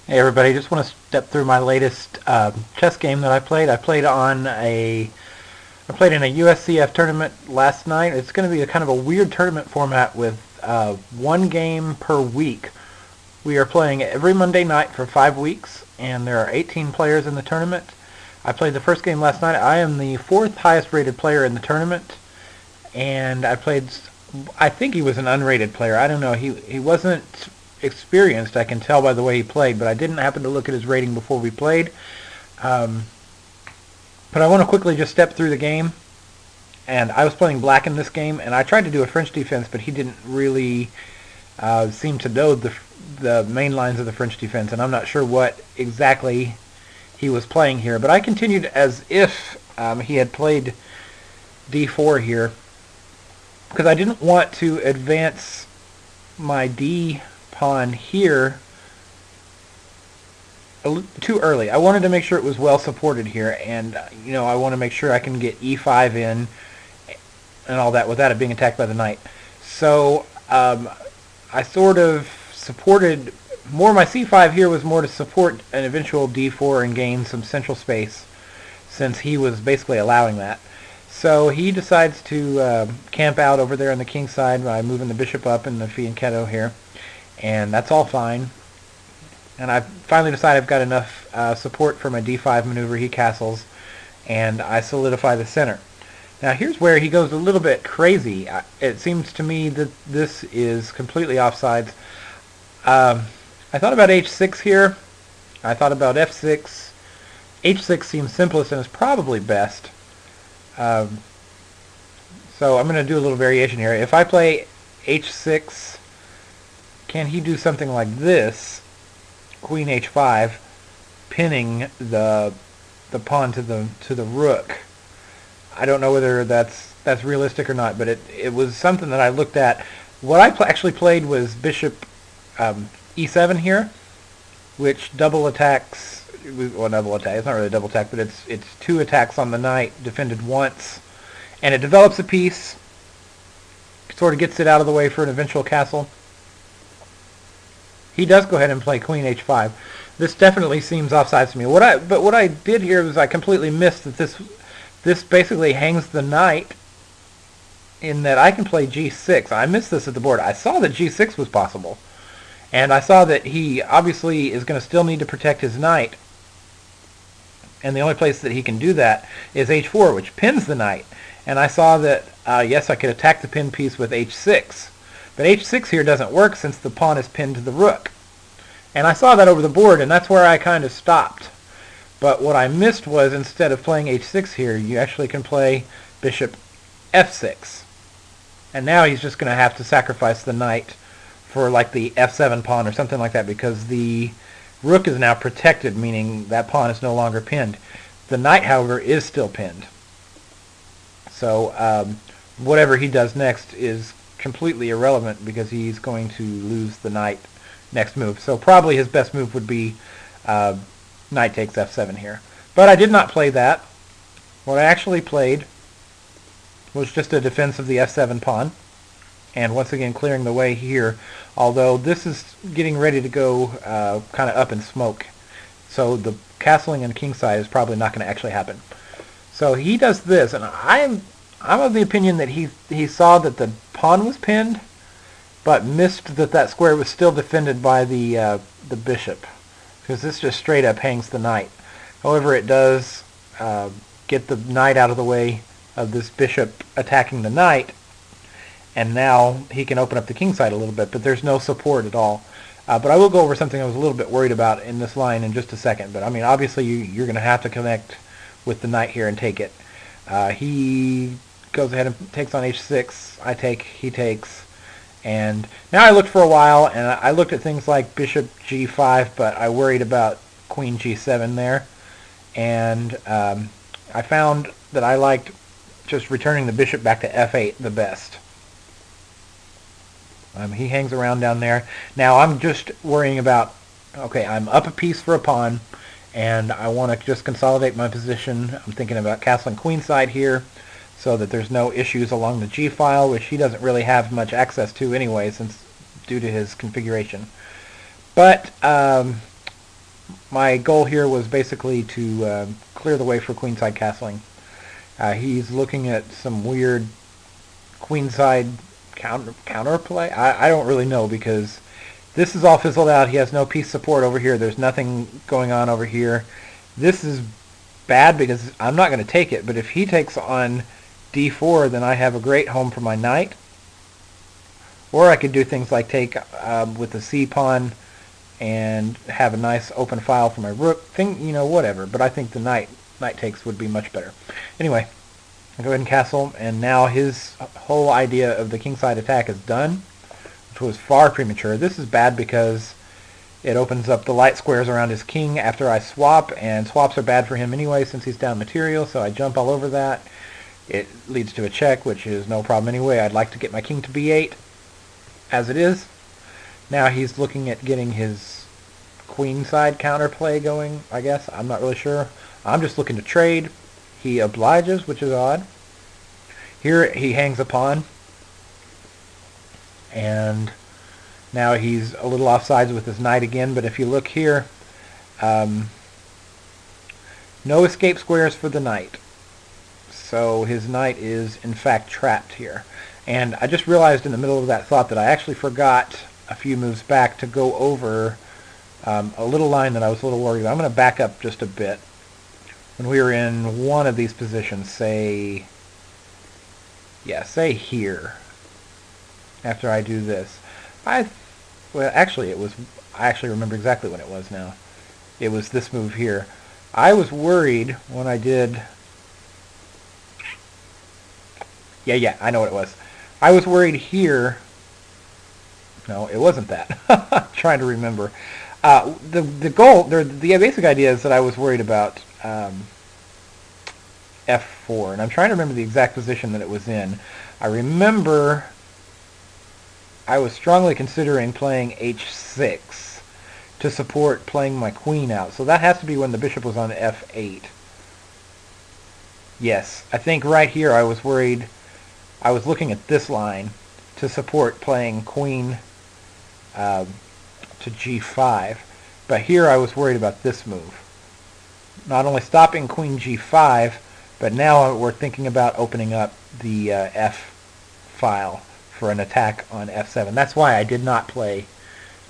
Hey everybody, just want to step through my latest chess game that I played. I played in a USCF tournament last night. It's going to be a kind of a weird tournament format with one game per week. We are playing every Monday night for 5 weeks, and there are 18 players in the tournament. I played the first game last night. I am the fourth highest rated player in the tournament, and I think he was an unrated player. I don't know. He wasn't experienced. I can tell by the way he played, but I didn't happen to look at his rating before we played. Um, but I want to quickly just step through the game. And I was playing black in this game, and I tried to do a French defense, but he didn't really seem to know the main lines of the French defense, and I'm not sure what exactly he was playing here. But I continued as if he had played d4 here, because I didn't want to advance my d pawn here too early. I wanted to make sure it was well supported here, and I want to make sure I can get e5 in and all that without it being attacked by the knight. So I sort of supported more. My c5 here was more to support an eventual d4 and gain some central space, since he was basically allowing that. So he decides to camp out over there on the king side by moving the bishop up in the fianchetto here, and that's all fine. And I finally decide I've got enough support for my d5 maneuver. He castles, and I solidify the center. Now here's where he goes a little bit crazy. It seems to me that this is completely offsides. I thought about h6 here. I thought about f6. h6 seems simplest and is probably best. Um, so I'm going to do a little variation here. If I play h6, can he do something like this? Queen h5, pinning the pawn to the rook. I don't know whether that's realistic or not, but it was something that I looked at. What I actually played was bishop e7 here, which double attacks. Well, double attack. It's not really a double attack, but it's two attacks on the knight defended once, and it develops a piece. Sort of gets it out of the way for an eventual castle. He does go ahead and play queen h5. This definitely seems offsides to me. What I did here was I completely missed that this basically hangs the knight, in that I can play g6. I missed this at the board. I saw that g6 was possible, and I saw that he obviously is going to still need to protect his knight, and the only place that he can do that is h4, which pins the knight. And I saw that yes, I could attack the pin piece with h6. But h6 here doesn't work since the pawn is pinned to the rook. And I saw that over the board, and that's where I kind of stopped. But what I missed was, instead of playing h6 here, you actually can play bishop f6. And now he's just going to have to sacrifice the knight for like the f7 pawn or something like that, because the rook is now protected, meaning that pawn is no longer pinned. The knight, however, is still pinned. So whatever he does next is completely irrelevant, because he's going to lose the knight next move. So probably his best move would be knight takes f7 here. But I did not play that. What I actually played was just a defense of the f7 pawn, and once again clearing the way here, although this is getting ready to go kind of up in smoke. So the castling on the king side is probably not going to actually happen. So he does this, and I'm of the opinion that he saw that the pawn was pinned, but missed that square was still defended by the bishop, because this just straight up hangs the knight. However, it does get the knight out of the way of this bishop attacking the knight, and now he can open up the king side a little bit, but there's no support at all. But I will go over something I was a little bit worried about in this line in just a second. But I mean, obviously you're going to have to connect with the knight here and take it. He goes ahead and takes on h6. I take, he takes. And now I looked for a while, and I looked at things like bishop g5, but I worried about queen g7 there. And I found that I liked just returning the bishop back to f8 the best. He hangs around down there. Now I'm just worrying about, okay, I'm up a piece for a pawn, and I want to just consolidate my position. I'm thinking about castling queenside here, so that there's no issues along the g-file, which he doesn't really have much access to anyway, since due to his configuration. But my goal here was basically to clear the way for queenside castling. He's looking at some weird queenside counterplay. I don't really know because this is all fizzled out. He has no piece support over here. There's nothing going on over here. This is bad because I'm not going to take it, but if he takes on d4, then I have a great home for my knight. Or I could do things like take with the c pawn and have a nice open file for my rook. Whatever. But I think the knight takes would be much better. Anyway, I'll go ahead and castle, and now his whole idea of the kingside attack is done, which was far premature. This is bad because it opens up the light squares around his king after I swap, and swaps are bad for him anyway since he's down material, so I jump all over that. It leads to a check, which is no problem anyway. I'd like to get my king to b8 as it is. Now he's looking at getting his queenside counterplay going, I guess. I'm not really sure. I'm just looking to trade. He obliges, which is odd. Here he hangs a pawn. And now he's a little offsides with his knight again, but if you look here, no escape squares for the knight. So his knight is in fact trapped here. And I just realized in the middle of that thought that I actually forgot a few moves back to go over a little line that I was a little worried about. I'm going to back up just a bit. When we were in one of these positions, say here, after I do this, I actually remember exactly when it was now. It was this move here. I was worried when I did, I know what it was. I was worried here. No, it wasn't that. I'm trying to remember. The basic idea is that I was worried about f4, and I'm trying to remember the exact position that it was in. I remember I was strongly considering playing h6 to support playing my queen out. So that has to be when the bishop was on f8. Yes, I think right here I was worried. I was looking at this line to support playing queen to g5. But here I was worried about this move. Not only stopping queen g5, but now we're thinking about opening up the f file for an attack on f7. That's why I did not play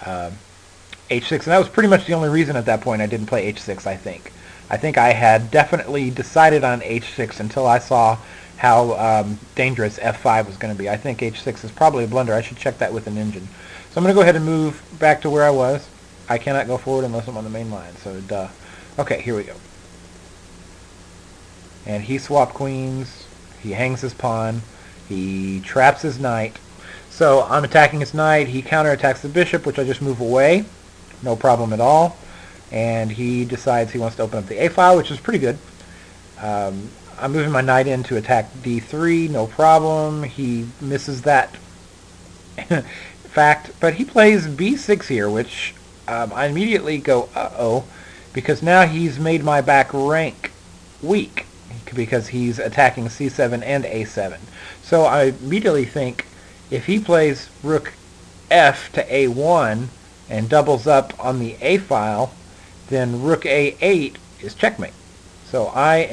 h6. And that was pretty much the only reason at that point I didn't play h6, I think. I think I had definitely decided on h6 until I saw how dangerous f5 was going to be. I think h6 is probably a blunder. I should check that with an engine. So I'm going to go ahead and move back to where I was. I cannot go forward unless I'm on the main line, so duh. Okay, here we go. And he swapped queens. He hangs his pawn. He traps his knight. So I'm attacking his knight. He counterattacks the bishop, which I just move away. No problem at all. And he decides he wants to open up the a file, which is pretty good. I'm moving my knight in to attack d3. No problem. He misses that fact. But he plays b6 here, which I immediately go, uh-oh, because now he's made my back rank weak because he's attacking c7 and a7. So I immediately think if he plays rook f to a1 and doubles up on the a file, then rook a8 is checkmate. So I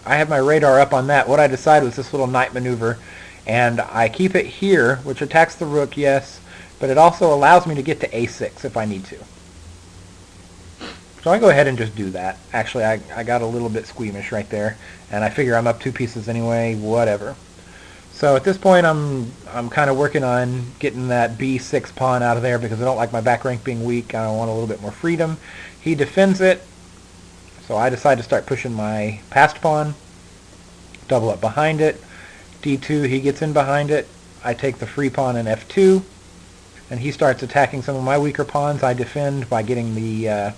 have my radar up on that. What I decided was this little knight maneuver, and I keep it here, which attacks the rook, yes, but it also allows me to get to a6 if I need to. So I go ahead and just do that. Actually, I got a little bit squeamish right there, and I figure I'm up 2 pieces anyway, whatever. So at this point, I'm kind of working on getting that b6 pawn out of there because I don't like my back rank being weak. I want a little bit more freedom. He defends it, so I decide to start pushing my passed pawn, double up behind it. d2, he gets in behind it. I take the free pawn in f2, and he starts attacking some of my weaker pawns. I defend by getting the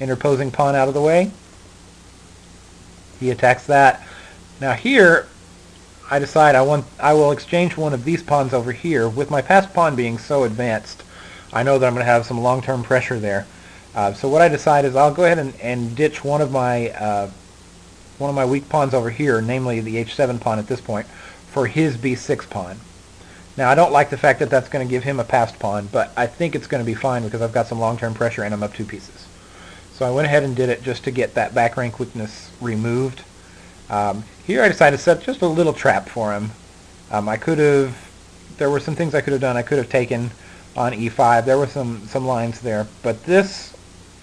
interposing pawn out of the way. He attacks that. Now here, I decide I will exchange one of these pawns over here. With my passed pawn being so advanced, I know that I'm going to have some long-term pressure there. So what I decide is I'll go ahead and ditch one of my weak pawns over here, namely the h7 pawn at this point, for his b6 pawn. Now, I don't like the fact that that's going to give him a passed pawn, but I think it's going to be fine because I've got some long-term pressure and I'm up 2 pieces. So I went ahead and did it just to get that back rank weakness removed. Here I decided to set just a little trap for him. There were some things I could have done. I could have taken on e5. There were some lines there. But this,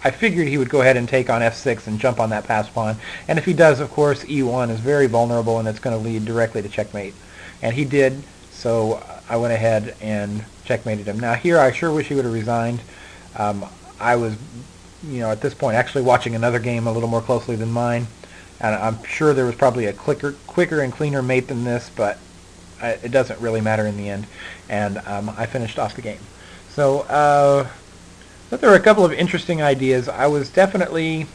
I figured he would go ahead and take on f6 and jump on that passed pawn. And if he does, of course, e1 is very vulnerable and it's going to lead directly to checkmate. And he did, so I went ahead and checkmated him. Now here I sure wish he would have resigned. I was, at this point actually watching another game a little more closely than mine. And I'm sure there was probably a quicker and cleaner mate than this, but it doesn't really matter in the end. And I finished off the game. So but there were a couple of interesting ideas. I was definitely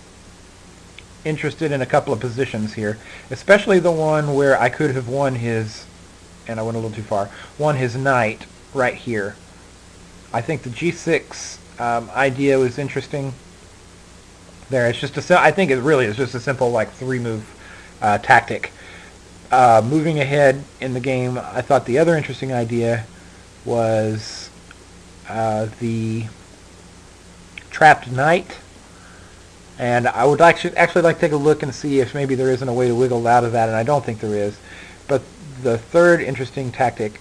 interested in a couple of positions here, especially the one where I could have won his, and I went a little too far, won his knight right here. I think the g6 idea was interesting. There, it's just I think it really is just a simple like 3-move tactic. Moving ahead in the game, I thought the other interesting idea was the trapped knight, and I would actually like to take a look and see if maybe there isn't a way to wiggle out of that, and I don't think there is. But the third interesting tactic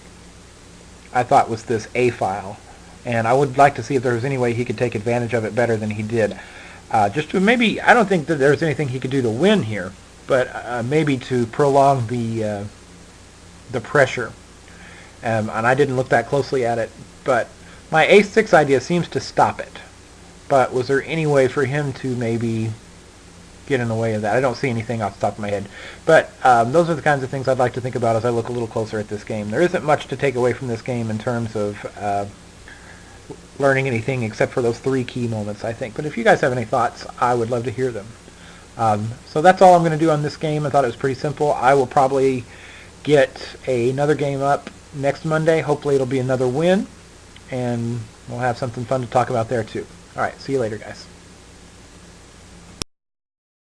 I thought was this A file, and I would like to see if there was any way he could take advantage of it better than he did. Just to maybe, I don't think that there's anything he could do to win here, but maybe to prolong the pressure. And I didn't look that closely at it, but my A6 idea seems to stop it. But was there any way for him to maybe get in the way of that? I don't see anything off the top of my head. But those are the kinds of things I'd like to think about as I look a little closer at this game. There isn't much to take away from this game in terms of learning anything except for those 3 key moments, I think. But if you guys have any thoughts, I would love to hear them. So that's all I'm going to do on this game. I thought it was pretty simple. I will probably get another game up next Monday. Hopefully it'll be another win, and we'll have something fun to talk about there too. All right, see you later, guys.